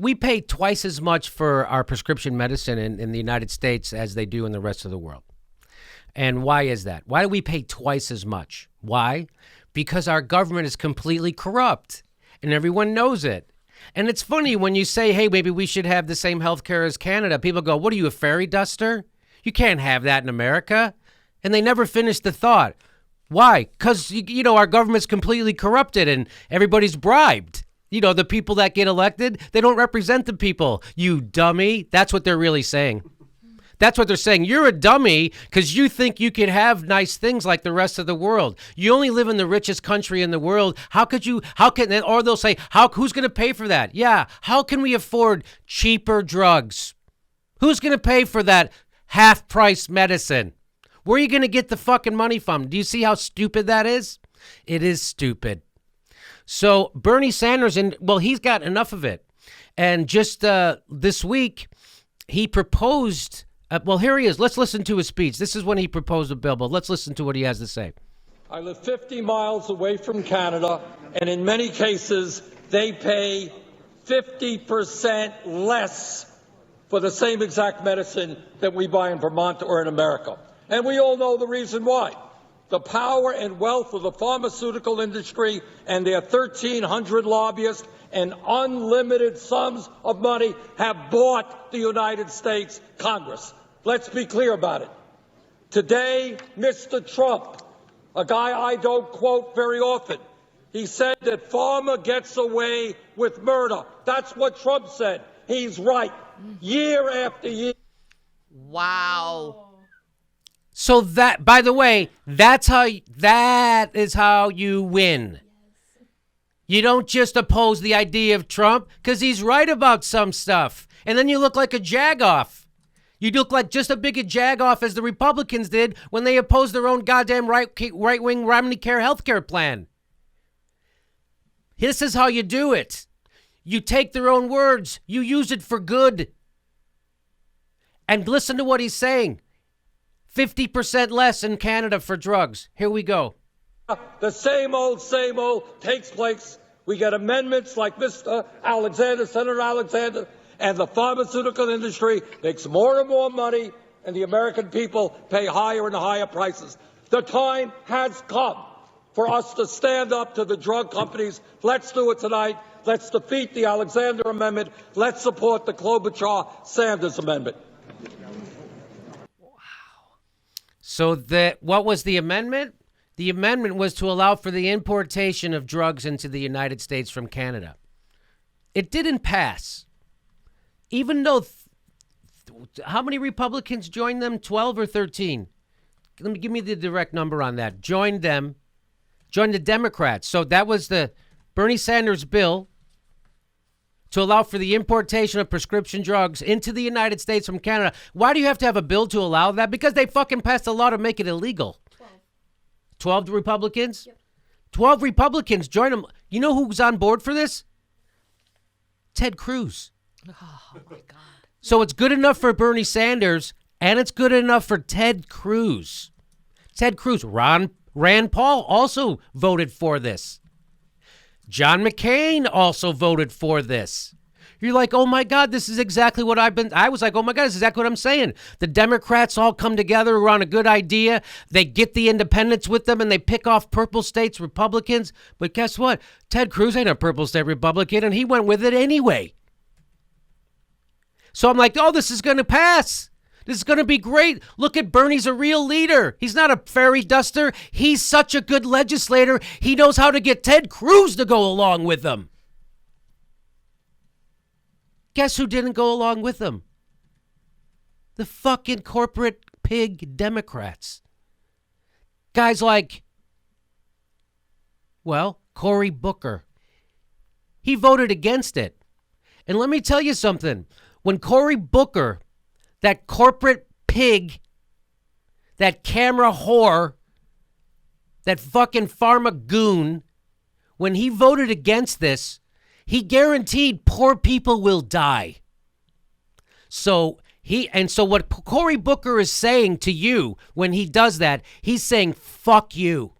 we pay twice as much for our prescription medicine in the United States as they do in the rest of the world. And why is that? Why do we pay twice as much? Why? Because our government is completely corrupt, and everyone knows it. And it's funny when you say, hey, maybe we should have the same health care as Canada. People go, what are you, a fairy duster? You can't have that in America. And they never finish the thought. Why? Because, you know, our government's completely corrupted and everybody's bribed. You know, the people that get elected, they don't represent the people. You dummy. That's what they're really saying. That's what they're saying. You're a dummy because you think you can have nice things like the rest of the world. You only live in the richest country in the world. Or they'll say, who's going to pay for that? Yeah. How can we afford cheaper drugs? Who's going to pay for that half-price medicine? Where are you going to get the fucking money from? Do you see how stupid that is? It is stupid. So Bernie Sanders, he's got enough of it. And just this week, he proposed... here he is. Let's listen to his speech. This is when he proposed a bill, but let's listen to what he has to say. I live 50 miles away from Canada, and in many cases, they pay 50% less for the same exact medicine that we buy in Vermont or in America. And we all know the reason why. The power and wealth of the pharmaceutical industry and their 1,300 lobbyists and unlimited sums of money have bought the United States Congress. Let's be clear about it. Today, Mr. Trump, a guy I don't quote very often, he said that pharma gets away with murder. That's what Trump said. He's right. Year after year. Wow. So that, by the way, that is how you win. You don't just oppose the idea of Trump because he's right about some stuff. And then you look like a jagoff. You look like just as big a jagoff as the Republicans did when they opposed their own goddamn right-wing Romney-Care health care plan. This is how you do it. You take their own words. You use it for good. And listen to what he's saying. 50% less in Canada for drugs. Here we go. The same old takes place. We get amendments like Mr. Alexander, Senator Alexander, and the pharmaceutical industry makes more and more money, and the American people pay higher and higher prices. The time has come for us to stand up to the drug companies. Let's do it tonight. Let's defeat the Alexander Amendment. Let's support the Klobuchar-Sanders Amendment. So what was the amendment? The amendment was to allow for the importation of drugs into the United States from Canada. It didn't pass. Even though, how many Republicans joined them? 12 or 13? Give me the direct number on that. Joined the Democrats. So that was the Bernie Sanders bill to allow for the importation of prescription drugs into the United States from Canada. Why do you have to have a bill to allow that? Because they fucking passed a law to make it illegal. 12 Republicans? Yep. 12 Republicans. Join them. You know who's on board for this? Ted Cruz. Oh, my God. So it's good enough for Bernie Sanders, and it's good enough for Ted Cruz. Ted Cruz. Rand Paul also voted for this. John McCain also voted for this. You're like, oh, my God, this is exactly what I was like, oh, my God, this is exactly what I'm saying. The Democrats all come together around a good idea. They get the independents with them, and they pick off purple states Republicans. But guess what? Ted Cruz ain't a purple state Republican, and he went with it anyway. So I'm like, oh, this is going to pass. This is going to be great. Look at Bernie's a real leader. He's not a fairy duster. He's such a good legislator. He knows how to get Ted Cruz to go along with him. Guess who didn't go along with him? The fucking corporate pig Democrats. Guys like, Cory Booker. He voted against it. And let me tell you something. When Cory Booker, that corporate pig, that camera whore, that fucking pharma goon, when he voted against this, he guaranteed poor people will die. So what Cory Booker is saying to you when he does that, he's saying, fuck you.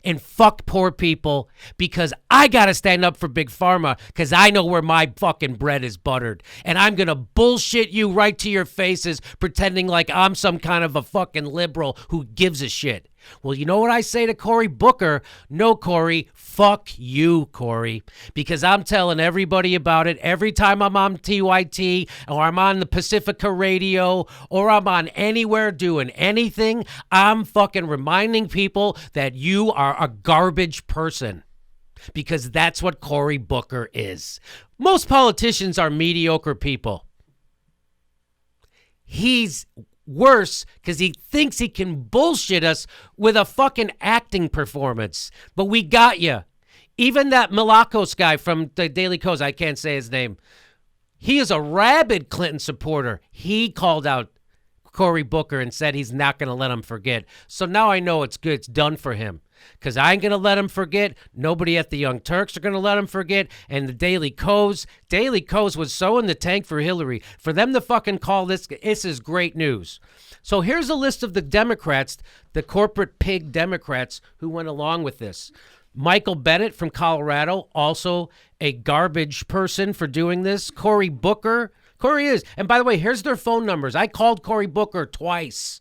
and fuck poor people because I got to stand up for Big Pharma because I know where my fucking bread is buttered. And I'm going to bullshit you right to your faces pretending like I'm some kind of a fucking liberal who gives a shit. Well, you know what I say to Cory Booker? No, Cory, fuck you, Cory, because I'm telling everybody about it every time I'm on TYT or I'm on the Pacifica radio or I'm on anywhere doing anything. I'm fucking reminding people that you are a garbage person because that's what Cory Booker is. Most politicians are mediocre people. He's worse because he thinks he can bullshit us with a fucking acting performance. But we got you. Even that Milakos guy from the Daily Kos, I can't say his name. He is a rabid Clinton supporter. He called out Cory Booker and said he's not going to let him forget. So now I know it's good. It's done for him. Because I ain't going to let him forget. Nobody at the Young Turks are going to let him forget. And the Daily Kos was so in the tank for Hillary. For them to fucking call this is great news. So here's a list of the Democrats, the corporate pig Democrats who went along with this. Michael Bennet from Colorado, also a garbage person for doing this. Cory Booker. Cory is. And by the way, here's their phone numbers. I called Cory Booker twice.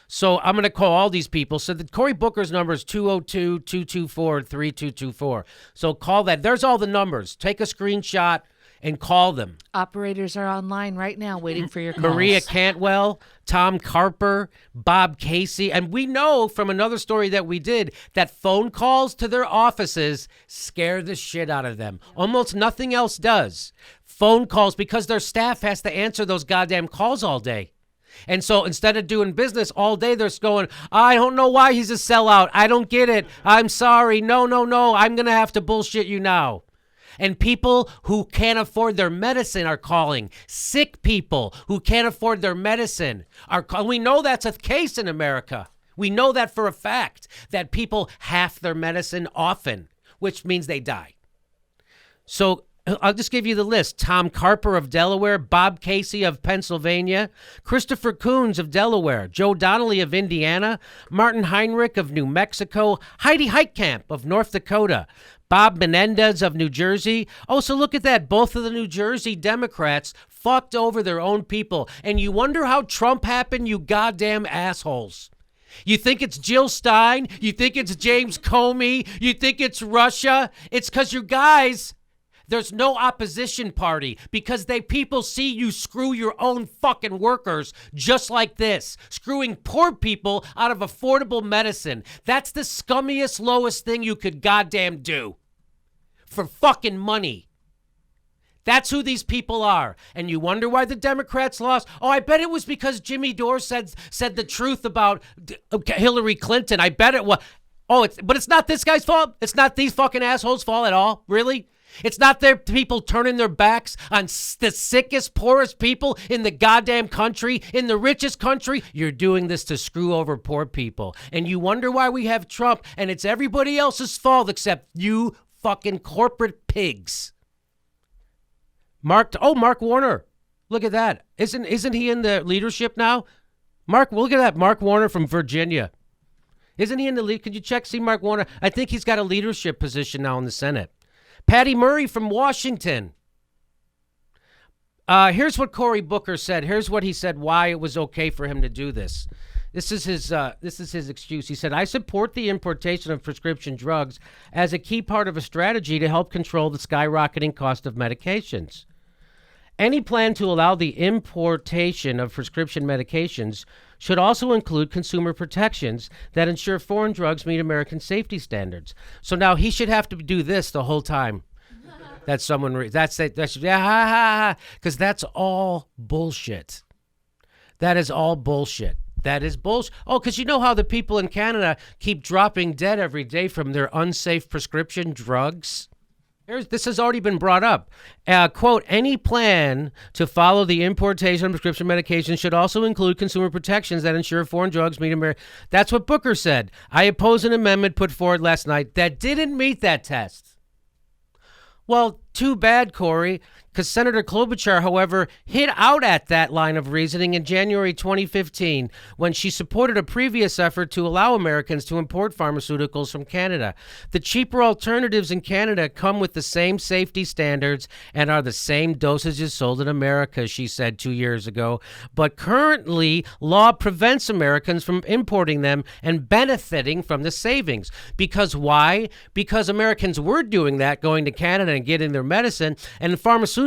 So I'm going to call all these people. So the Cory Booker's number is 202-224-3224. So call that. There's all the numbers. Take a screenshot and call them. Operators are online right now waiting for your calls. Maria Cantwell, Tom Carper, Bob Casey. And we know from another story that we did that phone calls to their offices scare the shit out of them. Almost nothing else does. Phone calls because their staff has to answer those goddamn calls all day. And so instead of doing business all day, they're going, I don't know why he's a sellout. I don't get it. I'm sorry. No. I'm going to have to bullshit you now. And people who can't afford their medicine are calling. Sick people who can't afford their medicine are calling. We know that's a case in America. We know that for a fact, that people half their medicine often, which means they die. So I'll just give you the list. Tom Carper of Delaware, Bob Casey of Pennsylvania, Christopher Coons of Delaware, Joe Donnelly of Indiana, Martin Heinrich of New Mexico, Heidi Heitkamp of North Dakota, Bob Menendez of New Jersey. Oh, so look at that. Both of the New Jersey Democrats fucked over their own people. And you wonder how Trump happened, you goddamn assholes. You think it's Jill Stein? You think it's James Comey? You think it's Russia? It's because you guys... There's no opposition party because people see you screw your own fucking workers just like this, screwing poor people out of affordable medicine. That's the scummiest, lowest thing you could goddamn do for fucking money. That's who these people are. And you wonder why the Democrats lost? Oh, I bet it was because Jimmy Dore said the truth about Hillary Clinton. I bet it was. Oh, but it's not this guy's fault? It's not these fucking assholes' fault at all? Really? It's not their people turning their backs on the sickest, poorest people in the goddamn country, in the richest country. You're doing this to screw over poor people. And you wonder why we have Trump, and it's everybody else's fault except you fucking corporate pigs. Mark Warner. Look at that. Isn't he in the leadership now? Look at that. Mark Warner from Virginia. Isn't he in the lead? Could you see Mark Warner? I think he's got a leadership position now in the Senate. Patty Murray from Washington. Here's what Cory Booker said. Here's what he said why it was okay for him to do this. This is his excuse. He said, I support the importation of prescription drugs as a key part of a strategy to help control the skyrocketing cost of medications. Any plan to allow the importation of prescription medications should also include consumer protections that ensure foreign drugs meet American safety standards. So now he should have to do this the whole time. That someone that's because that's all bullshit. That is all bullshit. That is bullshit. Oh, because you know how the people in Canada keep dropping dead every day from their unsafe prescription drugs? This has already been brought up. Quote, any plan to follow the importation of prescription medications should also include consumer protections that ensure foreign drugs meet America. That's what Booker said. I oppose an amendment put forward last night that didn't meet that test. Well, too bad, Cory, because Senator Klobuchar, however, hit out at that line of reasoning in January 2015 when she supported a previous effort to allow Americans to import pharmaceuticals from Canada. The cheaper alternatives in Canada come with the same safety standards and are the same dosages sold in America, she said 2 years ago. But currently, law prevents Americans from importing them and benefiting from the savings. Because why? Because Americans were doing that, going to Canada and getting their medicine, and pharmaceutical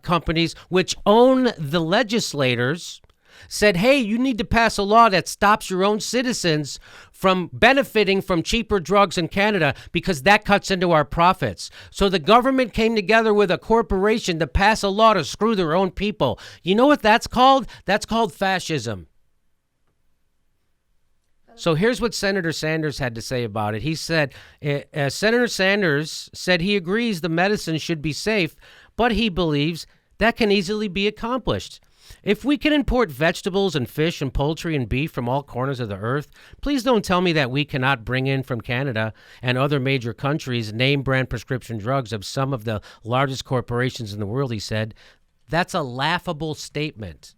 companies, which own the legislators, said, hey, you need to pass a law that stops your own citizens from benefiting from cheaper drugs in Canada because that cuts into our profits. So the government came together with a corporation to pass a law to screw their own people. You know what that's called? That's called fascism. So here's what Senator Sanders had to say about it. He said, Senator Sanders said he agrees the medicine should be safe, but he believes that can easily be accomplished. If we can import vegetables and fish and poultry and beef from all corners of the earth, please don't tell me that we cannot bring in from Canada and other major countries name brand prescription drugs of some of the largest corporations in the world, he said. That's a laughable statement.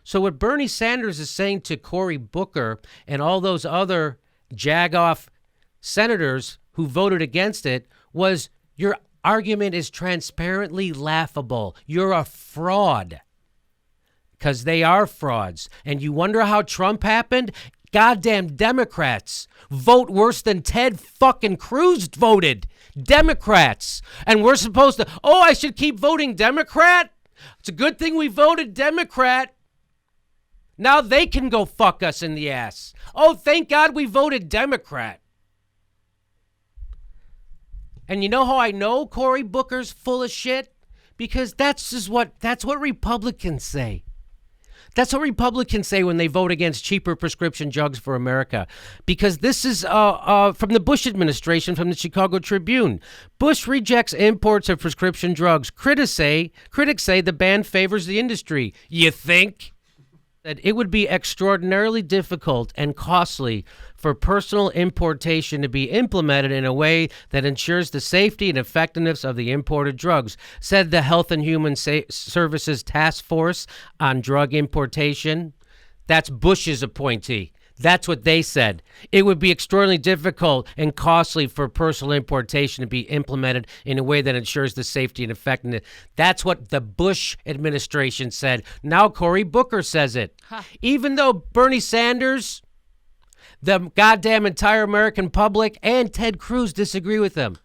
So what Bernie Sanders is saying to Cory Booker and all those other jagoff senators who voted against it was, your argument is transparently laughable. You're a fraud. Because they are frauds. And you wonder how Trump happened? Goddamn Democrats vote worse than Ted fucking Cruz voted. Democrats. And we're supposed to, I should keep voting Democrat? It's a good thing we voted Democrat. Now they can go fuck us in the ass. Oh, thank God we voted Democrat. And you know how I know Cory Booker's full of shit? Because that's what Republicans say. That's what Republicans say when they vote against cheaper prescription drugs for America. Because this is from the Bush administration, from the Chicago Tribune. Bush rejects imports of prescription drugs. Critics say the ban favors the industry. You think? That it would be extraordinarily difficult and costly for personal importation to be implemented in a way that ensures the safety and effectiveness of the imported drugs, said the Health and Human Services Task Force on Drug Importation. That's Bush's appointee. That's what they said. It would be extraordinarily difficult and costly for personal importation to be implemented in a way that ensures the safety and effectiveness. That's what the Bush administration said. Now Cory Booker says it. Even though Bernie Sanders, the goddamn entire American public, and Ted Cruz disagree with them.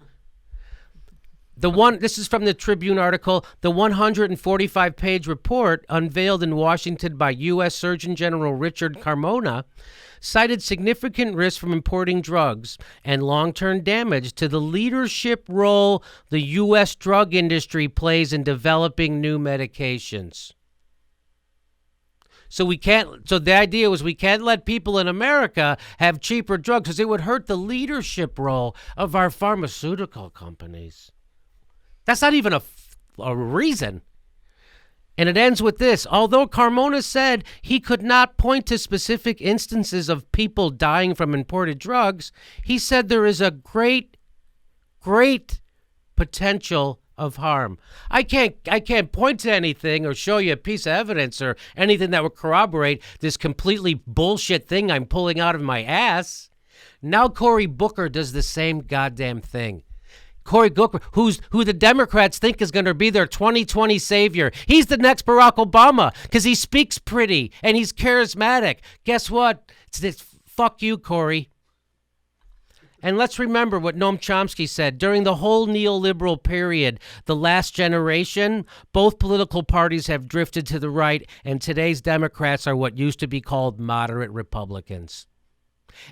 This is from the Tribune article, the 145-page report unveiled in Washington by U.S. Surgeon General Richard Carmona cited significant risk from importing drugs and long-term damage to the leadership role the U.S. drug industry plays in developing new medications. So the idea was we can't let people in America have cheaper drugs because it would hurt the leadership role of our pharmaceutical companies. That's not even a reason. And it ends with this. Although Carmona said he could not point to specific instances of people dying from imported drugs, he said there is a great potential of harm. I can't point to anything or show you a piece of evidence or anything that would corroborate this completely bullshit thing I'm pulling out of my ass. Now Cory Booker does the same goddamn thing. Cory Booker, who the Democrats think is going to be their 2020 savior. He's the next Barack Obama because he speaks pretty and he's charismatic. Guess what? It's fuck you, Cory. And let's remember what Noam Chomsky said. During the whole neoliberal period, the last generation, both political parties have drifted to the right, and today's Democrats are what used to be called moderate Republicans.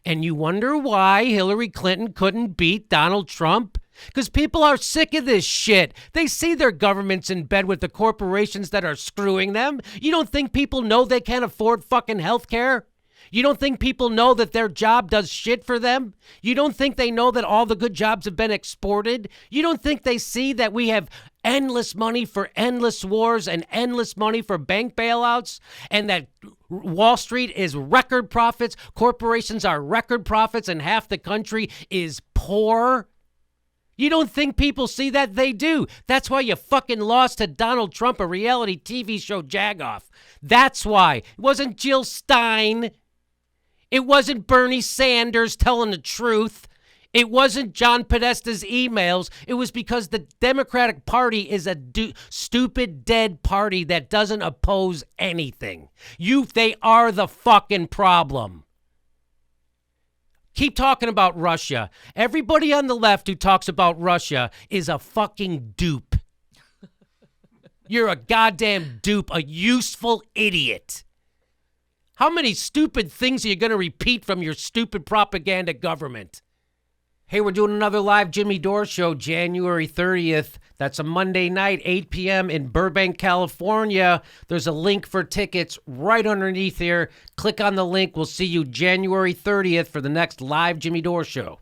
And you wonder why Hillary Clinton couldn't beat Donald Trump? Because people are sick of this shit. They see their government's in bed with the corporations that are screwing them. You don't think people know they can't afford fucking health care? You don't think people know that their job does shit for them? You don't think they know that all the good jobs have been exported? You don't think they see that we have endless money for endless wars and endless money for bank bailouts, and that Wall Street is record profits, corporations are record profits, and half the country is poor? You don't think people see that? They do. That's why you fucking lost to Donald Trump, a reality TV show jagoff. That's why. It wasn't Jill Stein. It wasn't Bernie Sanders telling the truth. It wasn't John Podesta's emails. It was because the Democratic Party is a stupid, dead party that doesn't oppose anything. They are the fucking problem. Keep talking about Russia. Everybody on the left who talks about Russia is a fucking dupe. You're a goddamn dupe, a useful idiot. How many stupid things are you going to repeat from your stupid propaganda government? Hey, we're doing another live Jimmy Dore show, January 30th. That's a Monday night, 8 p.m. in Burbank, California. There's a link for tickets right underneath here. Click on the link. We'll see you January 30th for the next live Jimmy Dore show.